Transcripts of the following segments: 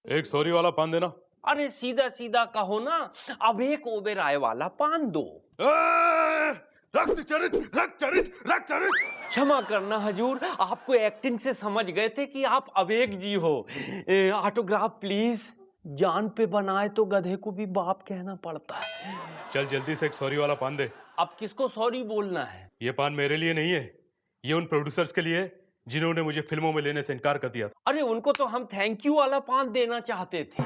एक सॉरी वाला पान देना। अरे सीधा सीधा कहो ना, अब एक ओबेराय वाला पान दो। रक्त चरित्र, रक्त चरित्र, रक्त चरित्र। क्षमा करना हजूर, आपको एक्टिंग से समझ गए थे कि आप अवेक जी हो। Autograph please. जान पे बनाए तो गधे को भी बाप कहना पड़ता है। चल जल्दी से एक सॉरी वाला पान दे। अब किसको सॉरी बोलना है? ये पान मेरे लिए नहीं है, ये उन प्रोड्यूसर्स के लिए है जिन्होंने मुझे फिल्मों में लेने से इनकार कर दिया था। अरे उनको तो हम थैंक यू वाला पान देना चाहते थे।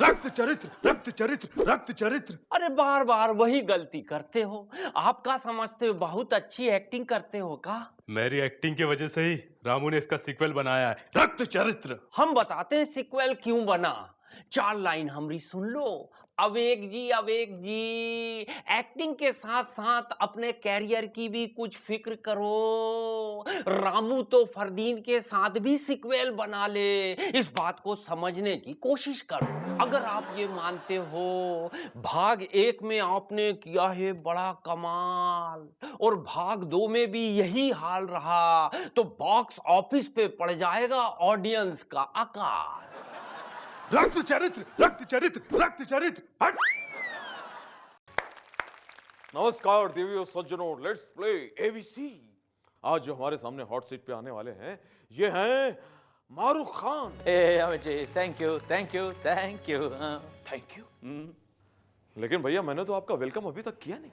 रक्त चरित्र, रक्त चरित्र, रक्त चरित्र। अरे बार बार वही गलती करते हो। आप क्या समझते हो, बहुत अच्छी एक्टिंग करते हो का? मेरी एक्टिंग की वजह से ही रामू ने इसका सीक्वल बनाया है, रक्त चरित्र। हम बताते हैं सीक्वल क्यों बना। 4 लाइन हमरी सुन लो। अवेक जी, अवेक जी, एक्टिंग के साथ साथ अपने कैरियर की भी कुछ फिक्र करो। रामू तो फरदीन के साथ भी सीक्वल बना ले, इस बात को समझने की कोशिश करो। अगर आप ये मानते हो भाग 1 में आपने किया है बड़ा कमाल और भाग 2 में भी यही हाल रहा, तो बॉक्स ऑफिस पे पड़ जाएगा ऑडियंस का आकार। रक्त चरित्र, रक्त चरित्र, रक्त चरित्र, हट। नमस्कार देवियों सज्जनों, लेट्स प्ले एबीसी। आज जो हमारे सामने हॉट सीट पे आने वाले हैं, ये हैं Marukh Khan. Amit ji, thank you thank you thank you. Thank you. लेकिन भैया मैंने तो आपका वेलकम अभी तक किया नहीं।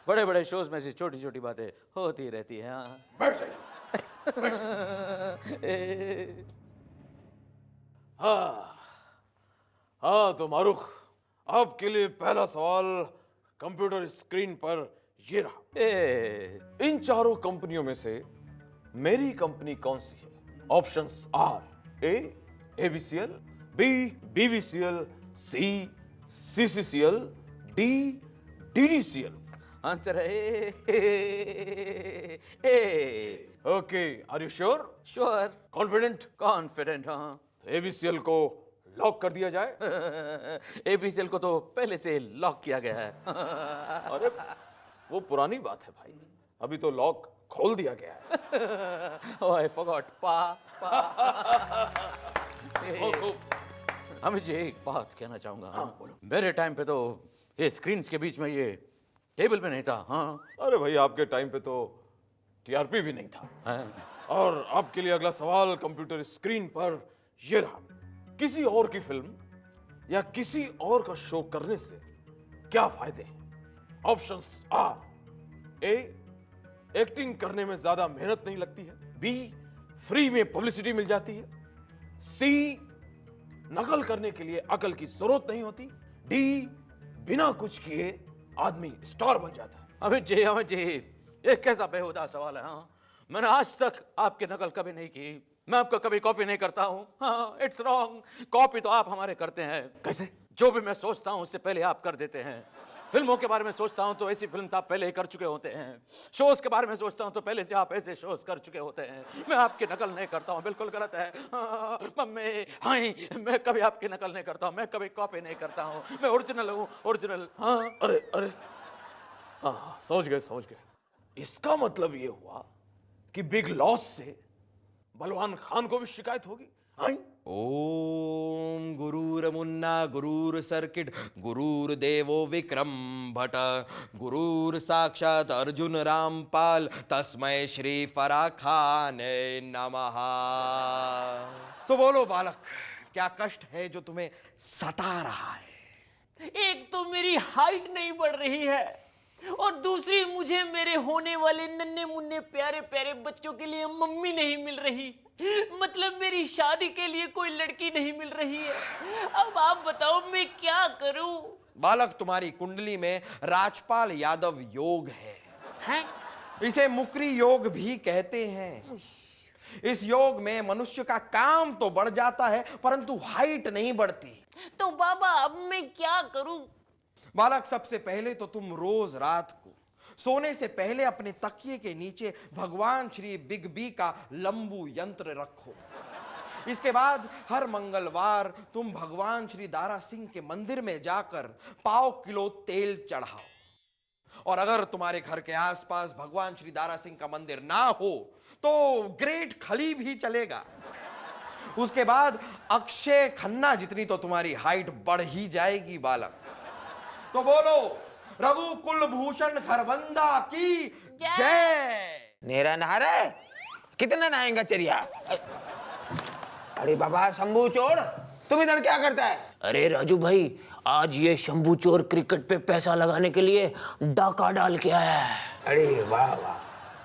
बड़े बड़े शोज में से छोटी छोटी बातें होती रहती हैं। हाँ। बैठ जाइए। हाँ हाँ, तो मारूख, आपके लिए पहला सवाल कंप्यूटर स्क्रीन पर ये रहा। इन चारों कंपनियों में से मेरी कंपनी कौन सी है? Options are A ABCL, B BVCL, C CCCL, D DDCL. Answer है okay, are you sure? Sure, confident? Confident. हाँ। तो एबीसीएल को लॉक कर दिया जाए। एबीसीएल को तो पहले से लॉक किया गया है। अरे वो पुरानी बात है भाई, अभी तो लॉक खोल दिया गया है। ओह आई फॉरगॉट। अमित जी, एक बात कहना चाहूंगा। हाँ, बोलो। मेरे टाइम पे तो ये स्क्रीन्स के बीच में ये टेबल पे नहीं था। हाँ। अरे भाई, आपके टाइम पे तो टीआरपी भी नहीं था। हाँ। और आपके लिए अगला सवाल कंप्यूटर स्क्रीन पर ये रहा। किसी और की फिल्म या किसी और का शो करने से क्या फायदे हैं? ऑप्शंस आर ए एक्टिंग करने में ज्यादा मेहनत नहीं लगती है, बी फ्री में पब्लिसिटी मिल जाती है, सी नकल करने के लिए अकल की जरूरत नहीं होती, डी बिना कुछ किए आदमी स्टार बन जाता है। अमित जी, ये कैसा बेहुदा सवाल है। हाँ, मैंने आज तक आपकी नकल कभी नहीं की, मैं आपका कभी कॉपी नहीं करता हूँ। हाँ, इट्स रॉन्ग। कॉपी तो आप हमारे करते हैं। कैसे? जो भी मैं सोचता हूँ उससे पहले आप कर देते हैं। फिल्मों के बारे में सोचता हूँ तो ऐसी फिल्म आप पहले ही कर चुके होते हैं। शोज के बारे में सोचता हूँ तो पहले से आप ऐसे शोज कर चुके होते हैं। मैं आपकी नकल नहीं करता हूँ, बिल्कुल गलत है। हाँ, मम्मी, हाय, मैं कभी आपकी नकल नहीं करता हूँ, मैं कभी कॉपी नहीं करता हूँ, मैं ओरिजिनल हूँ, ओरिजिनल। हाँ। अरे अरे, हाँ समझ गए। इसका मतलब ये हुआ कि बिग लॉस से बलवान खान को भी शिकायत होगी। हाँ? ओम गुरुर मुन्ना गुरुर सर्किट गुरुर देवो विक्रम भट्ट गुरुर साक्षात अर्जुन रामपाल तस्मै श्री फराखाने नमः। तो बोलो बालक, क्या कष्ट है जो तुम्हें सता रहा है? एक तो मेरी हाइट नहीं बढ़ रही है और दूसरी मुझे मेरे होने वाले नन्हे मुन्ने प्यारे प्यारे बच्चों के लिए मम्मी नहीं मिल रही। मतलब मेरी शादी के लिए कोई लड़की नहीं मिल रही है। अब आप बताओ मैं क्या करूं? बालक, तुम्हारी कुंडली में राजपाल यादव योग है। इसे मुकरी योग भी कहते हैं। इस योग में मनुष्य का काम तो बढ़ जाता है परंतु हाइट नहीं बढ़ती। तो बाबा अब मैं क्या करूं? बालक, सबसे पहले तो तुम रोज रात को सोने से पहले अपने तकिए के नीचे भगवान श्री बिग बी का लंबू यंत्र रखो। इसके बाद हर मंगलवार तुम भगवान श्री दारा सिंह के मंदिर में जाकर पाव किलो तेल चढ़ाओ। और अगर तुम्हारे घर के आसपास भगवान श्री दारा सिंह का मंदिर ना हो तो ग्रेट खली भी चलेगा। उसके बाद अक्षय खन्ना जितनी तो तुम्हारी हाइट बढ़ ही जाएगी बालक। तो बोलो रघु कुलभूषण खरबंदा की जय। नेरा नहा रहा है? कितना नहाएगा चरिया? अरे बाबा शंभू चोर, तुम इधर क्या करता है? अरे राजू भाई, आज ये शंभू चोर क्रिकेट पे पैसा लगाने के लिए डाका डाल के आया है। अरे वाह वाह,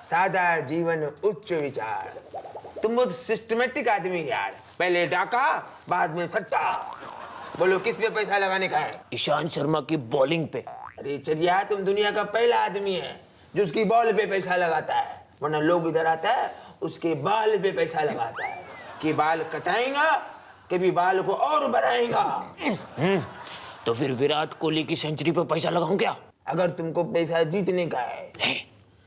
सादा जीवन उच्च विचार। तुम बहुत सिस्टमेटिक आदमी यार। पहले डाका, बाद में सट्टा। बोलो किस पे पैसा लगाने का है? ईशांत शर्मा की बॉलिंग पे। अरे चरिया, तुम दुनिया का पहला आदमी है जो उसकी बॉल पे पैसा लगाता है। वरना लोग इधर आता है उसके बाल पे पैसा लगाता है कि बाल कटाएगा, कभी बाल को और बढ़ाएगा। तो फिर विराट कोहली की सेंचुरी पे पैसा लगाऊं क्या? अगर तुमको पैसा जीतने का है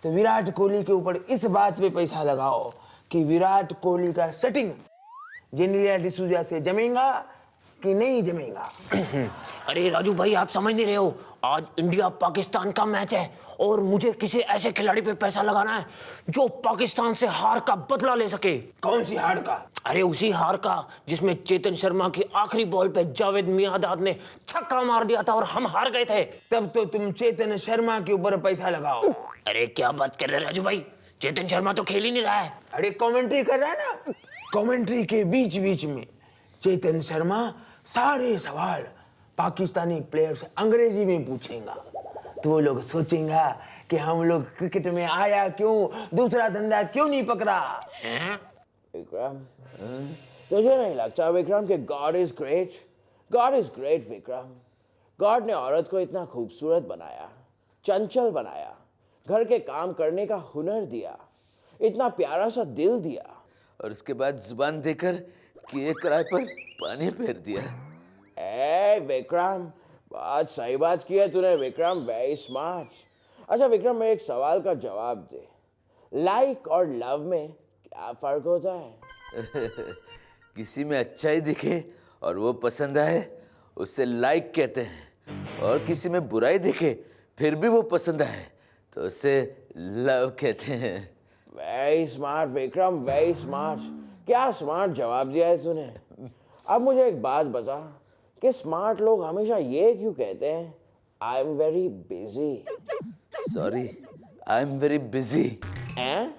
तो विराट कोहली के ऊपर इस बात पे पैसा लगाओ कि विराट कोहली का सेटिंग जेनेलिया डिसूजा से जमेगा कि नहीं जमेगा। अरे राजू भाई, आप समझ नहीं रहे हो। आज इंडिया पाकिस्तान का मैच है और मुझे किसी ऐसे खिलाड़ी पे पैसा लगाना है जो पाकिस्तान से हार का बदला ले सके। कौन सी हार का? अरे उसी हार का जिसमें चेतन शर्मा की आखिरी बॉल पे जावेद मियांदाद ने छक्का मार दिया था और हम हार गए थे। तब तो तुम चेतन शर्मा के ऊपर पैसा लगाओ। अरे क्या बात कर रहे हैं राजू भाई, चेतन शर्मा तो खेल ही नहीं रहा है। अरे कमेंट्री कर रहा है ना, कमेंट्री के बीच बीच में चेतन शर्मा सारे सवाल पाकिस्तानी प्लेयर से अंग्रेजी में पूछेगा तो वो लोग सोचेंगे कि हम लोग क्रिकेट में आया क्यों, दूसरा धंधा क्यों नहीं पकड़ा। विक्रम, तुझे नहीं लगता विक्रम कि God is great? God is great Vikram. God ने औरत को इतना खूबसूरत बनाया, चंचल बनाया, घर के काम करने का हुनर दिया, इतना प्यारा सा दिल दिया, और उसके बाद जुबान देकर किए किराए पर पानी फेर दिया। ए विक्रम, बहुत सही बात की है तूने विक्रम, वेरी स्मार्ट। अच्छा विक्रम, मैं एक सवाल का जवाब दे, लाइक और लव में क्या फर्क होता है? किसी में अच्छा ही दिखे और वो पसंद आए उससे लाइक कहते हैं, और किसी में बुराई दिखे फिर भी वो पसंद आए तो उसे लव कहते हैं। Very smart Vikram, very smart. क्या स्मार्ट जवाब दिया है तूने। अब मुझे एक बात बता कि स्मार्ट लोग हमेशा ये क्यों कहते हैं, I am very busy? Sorry, I am very busy. हैं?